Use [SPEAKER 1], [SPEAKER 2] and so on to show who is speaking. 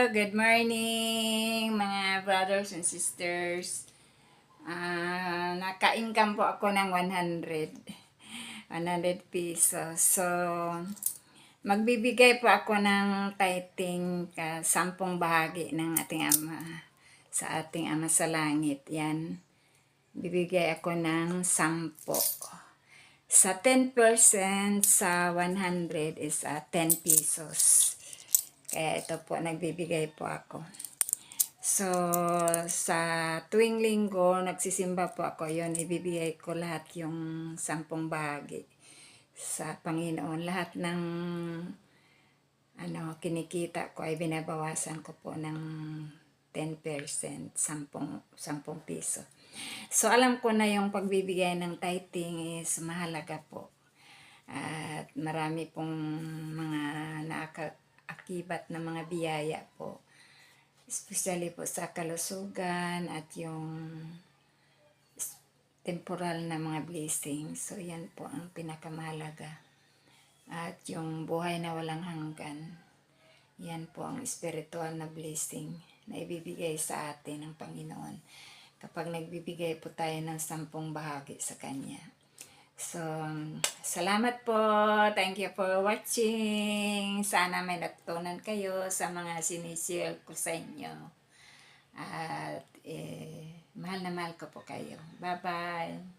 [SPEAKER 1] good morning mga brothers and sisters. Naka-income po ako ng 100 pesos. So, magbibigay po ako ng tithing 10 bahagi ng ating Ama sa ating Ama sa Langit. Yan, bibigay ako ng 10. Sa 10% sa 100 is 10 pesos. Kaya ito po, nagbibigay po ako. So, sa tuwing linggo, nagsisimba po ako. Yun, ibibigay ko lahat yung 10 bahagi sa Panginoon. Lahat ng kinikita ko ay binabawasan ko po ng 10%, 10 piso. So, alam ko na yung pagbibigay ng tithing is mahalaga po. At marami pong mga akibat na mga biyaya po, especially po sa kalusugan at yung temporal na mga blessings. So yan po ang pinakamahalaga, at yung buhay na walang hanggan, yan po ang spiritual na blessing na ibibigay sa atin ng Panginoon kapag nagbibigay po tayo ng 10 bahagi sa Kanya. So, salamat po. Thank you for watching. Sana may natutunan kayo sa mga sinishare ko sa inyo. At mahal na mahal ko po kayo. Bye-bye.